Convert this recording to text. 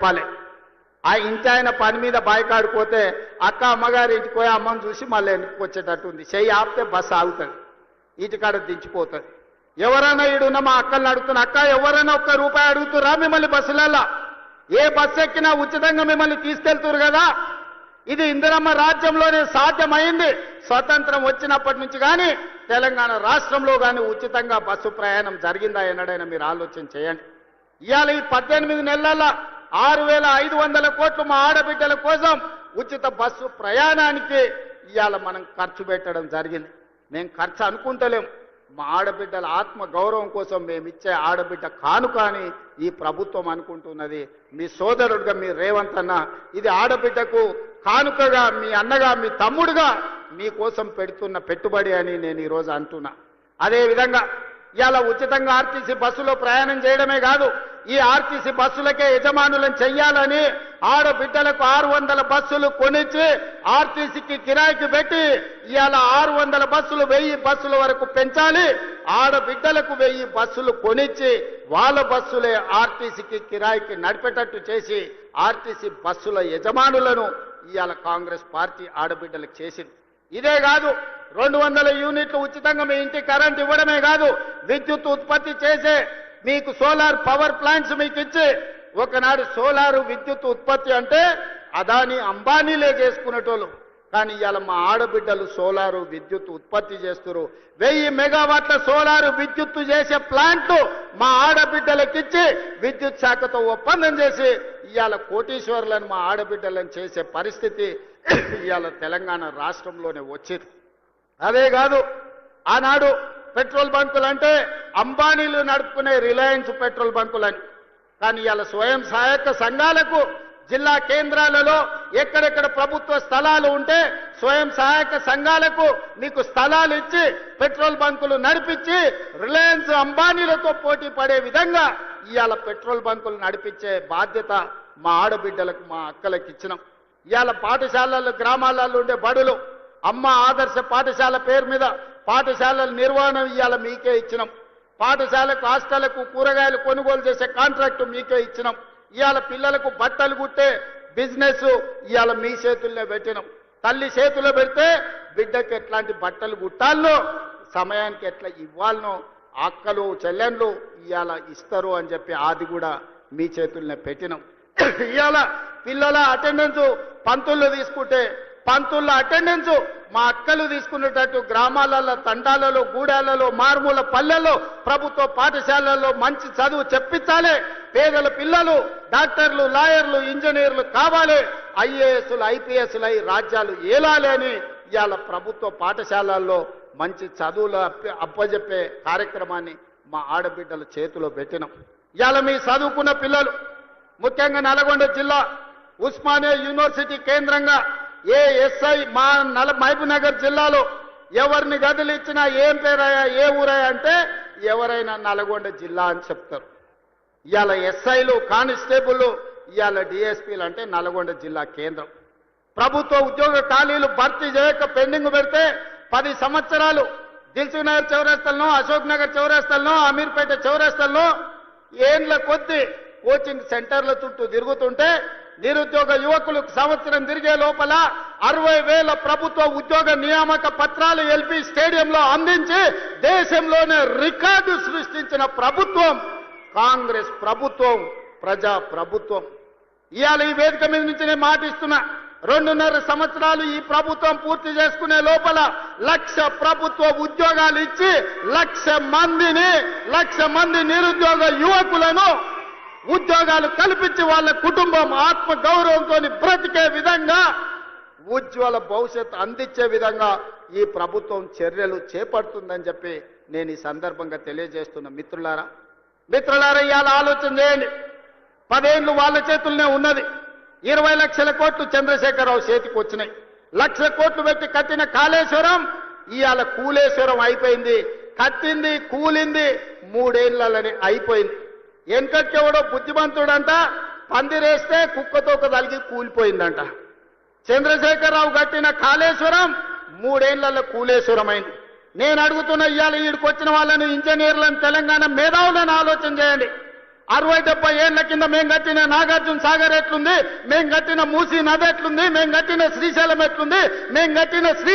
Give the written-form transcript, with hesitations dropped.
చెప్పాలి. ఆ ఇంటి ఆయన పని మీద బాయికాడిపోతే అక్క అమ్మగారి ఇంటికి పోయి అమ్మని చూసి మళ్ళీ ఇంటికి వచ్చేటట్టు ఉంది. చెయ్యి ఆపితే బస్సు ఆగుతుంది, ఇంటికాడ దించిపోతుంది. ఎవరైనా ఈడున్న మా అక్కల్ని అడుగుతున్నా, అక్క ఎవరైనా ఒక్క రూపాయి అడుగుతురా మిమ్మల్ని బస్సులలో? ఏ బస్సు ఎక్కినా ఉచితంగా మిమ్మల్ని తీసుకెళ్తురు కదా. ఇది ఇందిరమ్మ రాజ్యంలోనే సాధ్యమైంది. స్వతంత్రం వచ్చినప్పటి నుంచి కానీ తెలంగాణ రాష్ట్రంలో కానీ ఉచితంగా బస్సు ప్రయాణం జరిగిందా ఎన్నడైనా మీరు ఆలోచన చేయండి. ఇవాళ ఈ 18 నెలల 6,500 కోట్లు మా ఆడబిడ్డల కోసం ఉచిత బస్సు ప్రయాణానికి ఇవాళ మనం ఖర్చు పెట్టడం జరిగింది. మేము ఖర్చు అనుకుంటలేం, మా ఆడబిడ్డల ఆత్మ గౌరవం కోసం మేము ఇచ్చే ఆడబిడ్డ కానుక అని ఈ ప్రభుత్వం అనుకుంటున్నది. మీ సోదరుడుగా మీ రేవంత్ అన్న ఇది ఆడబిడ్డకు కానుకగా, మీ అన్నగా, మీ తమ్ముడుగా మీకోసం పెడుతున్న పెట్టుబడి అని నేను ఈరోజు అంటున్నా. అదేవిధంగా ఇవాళ ఉచితంగా ఆర్టీసీ బస్సులో ప్రయాణం చేయడమే కాదు, ఈ ఆర్టీసీ బస్సులకే యజమానులను చెయ్యాలని ఆడబిడ్డలకు 600 బస్సులు కొనిచ్చి ఆర్టీసీకి కిరాయికి పెట్టి ఇవాళ 600 బస్సులు 1000 బస్సుల వరకు పెంచాలి. ఆడబిడ్డలకు 1000 బస్సులు కొనిచ్చి వాళ్ళ బస్సులే ఆర్టీసీకి కిరాయికి నడిపేటట్టు చేసి ఆర్టీసీ బస్సుల యజమానులను ఇవాళ కాంగ్రెస్ పార్టీ ఆడబిడ్డలకు చేసింది. ఇదే కాదు, 200 యూనిట్లు ఉచితంగా మీ ఇంటి కరెంట్ ఇవ్వడమే కాదు, విద్యుత్ ఉత్పత్తి చేసే మీకు సోలార్ పవర్ ప్లాంట్స్ మీకు ఇచ్చి, ఒకనాడు సోలారు విద్యుత్ ఉత్పత్తి అంటే అదాని అంబానీలే చేసుకునేటోళ్ళు, కానీ ఇవాళ మా ఆడబిడ్డలు సోలారు విద్యుత్ ఉత్పత్తి చేస్తున్నారు. 1000 మెగావాట్ల సోలారు విద్యుత్తు చేసే ప్లాంట్ మా ఆడబిడ్డలకిచ్చి విద్యుత్ శాఖతో ఒప్పందం చేసి ఇవాళ కోటీశ్వరులను మా ఆడబిడ్డలను చేసే పరిస్థితి ఇవాళ తెలంగాణ రాష్ట్రంలోనే వచ్చింది. అదే కాదు, ఆనాడు పెట్రోల్ బంకులు అంటే అంబానీలు నడుపుకునే రిలయన్స్ పెట్రోల్ బంకులని, కానీ ఇవాళ స్వయం సహాయక సంఘాలకు జిల్లా కేంద్రాలలో ఎక్కడెక్కడ ప్రభుత్వ స్థలాలు ఉంటే స్వయం సహాయక సంఘాలకు మీకు స్థలాలు ఇచ్చి పెట్రోల్ బంకులు నడిపించి రిలయన్స్ అంబానీలతో పోటీ పడే విధంగా ఇవాళ పెట్రోల్ బంకులు నడిపించే బాధ్యత మా ఆడబిడ్డలకు, మా అక్కలకు ఇచ్చినాం. ఇవాళ పాఠశాలలు, గ్రామాలలో ఉండే బడులు అమ్మ ఆదర్శ పాఠశాల పేరు మీద పాఠశాలల నిర్వహణ ఇవాళ మీకే ఇచ్చినాం. పాఠశాలకు, హాస్టళ్లకు కూరగాయలు కొనుగోలు చేసే కాంట్రాక్టు మీకే ఇచ్చినాం. ఇవాళ పిల్లలకు బట్టలు కుట్టే బిజినెస్ ఇవాళ మీ చేతుల్లో పెట్టినాం. తల్లి చేతుల్లో పెడితే బిడ్డకు ఎట్లాంటి బట్టలు కుట్టాలనో, సమయానికి ఎట్లా ఇవ్వాలనో అక్కలు చెల్లెండ్లు ఇవాళ ఇస్తారు అని చెప్పి అది కూడా మీ చేతుల్నే పెట్టినాం. ఇవాళ పిల్లల అటెండెన్స్ పంతుల్లో తీసుకుంటే పంతుల్లో అటెండెన్స్ మా అక్కలు తీసుకునేటట్టు గ్రామాలలో, తండాలలో, గూడాలలో, మారుమూల పల్లెల్లో ప్రభుత్వ పాఠశాలల్లో మంచి చదువు చెప్పించాలి. పేదల పిల్లలు డాక్టర్లు, లాయర్లు, ఇంజనీర్లు కావాలి. ఐఏఎస్లు, ఐపీఎస్లు అయి రాజ్యాలు ఏలాలి అని ఇవాళ ప్రభుత్వ పాఠశాలల్లో మంచి చదువులు అప్పజెప్పే కార్యక్రమాన్ని మా ఆడబిడ్డల చేతిలో పెట్టినాం. ఇవాళ మీ చదువుకున్న పిల్లలు ముఖ్యంగా నల్గొండ జిల్లా ఉస్మానియా యూనివర్సిటీ కేంద్రంగా ఏ ఎస్ఐ మా మహబూబ్ నగర్ జిల్లాలో ఎవరిని గదులు ఇచ్చినా ఏం పేరయ్యా, ఏ ఊరయ్యా అంటే ఎవరైనా నల్గొండ జిల్లా అని చెప్తారు. ఇవాళ ఎస్ఐలు, కానిస్టేబుల్, ఇవాళ డిఎస్పీలు అంటే నల్గొండ జిల్లా కేంద్రం. ప్రభుత్వ ఉద్యోగ ఖాళీలు భర్తీ చేయక పెండింగ్ పెడితే 10 సంవత్సరాలు దిల్సుఖ్ నగర్ చౌరస్తాల్లో, అశోక్ నగర్ చౌరస్తాల్లో, అమీర్పేట చౌరస్తాల్లో ఏండ్ల కొద్ది కోచింగ్ సెంటర్ల చుట్టూ తిరుగుతుంటే నిరుద్యోగ యువకులకు సంవత్సరం తిరిగే లోపల 60,000 ప్రభుత్వ ఉద్యోగ నియామక పత్రాలు ఎల్పీ స్టేడియంలో అందించి దేశంలోనే రికార్డు సృష్టించిన ప్రభుత్వం కాంగ్రెస్ ప్రభుత్వం, ప్రజా ప్రభుత్వం. ఇవాళ ఈ వేదిక మీద నుంచి నేను మాటిస్తున్నా, 2.5 సంవత్సరాలు ఈ ప్రభుత్వం పూర్తి చేసుకునే లోపల 1,00,000 ప్రభుత్వ ఉద్యోగాలు ఇచ్చి 1,00,000 మంది నిరుద్యోగ యువకులను ఉద్యోగాలు కల్పించి వాళ్ళ కుటుంబం ఆత్మ గౌరవంతో బ్రతికే విధంగా ఉజ్వల భవిష్యత్తు అందించే విధంగా ఈ ప్రభుత్వం చర్యలు చేపడుతుందని చెప్పి నేను ఈ సందర్భంగా తెలియజేస్తున్న మిత్రులారా, ఇవాళ ఆలోచన చేయండి. 10 ఏళ్ళు వాళ్ళ చేతుల్లోనే ఉన్నది. 20 లక్షల కోట్లు చంద్రశేఖరరావు చేతికి వచ్చినాయి. 1,00,000 కోట్లు పెట్టి కట్టిన కాళేశ్వరం ఇవాళ కూలేశ్వరం అయిపోయింది. కట్టింది, కూలింది 3 ఏళ్లలోనే అయిపోయింది. వెనకట్టెవడో బుద్ధిమంతుడంట పందిరేస్తే కుక్కతో తలిగి కూలిపోయిందంట. చంద్రశేఖరరావు కట్టిన కాళేశ్వరం 3 ఏళ్లలో కూలేశ్వరం అయింది. నేను అడుగుతున్న ఇవాళ ఈడికి వచ్చిన వాళ్ళను, ఇంజనీర్లను, తెలంగాణ మేధావులను ఆలోచన చేయండి. 60-70 ఏళ్ల కింద మేము కట్టిన నాగార్జున సాగర్ ఎట్లుంది, మేము కట్టిన మూసీ నది ఎట్లుంది, మేము కట్టిన శ్రీశైలం ఎట్లుంది, మేము కట్టిన శ్రీ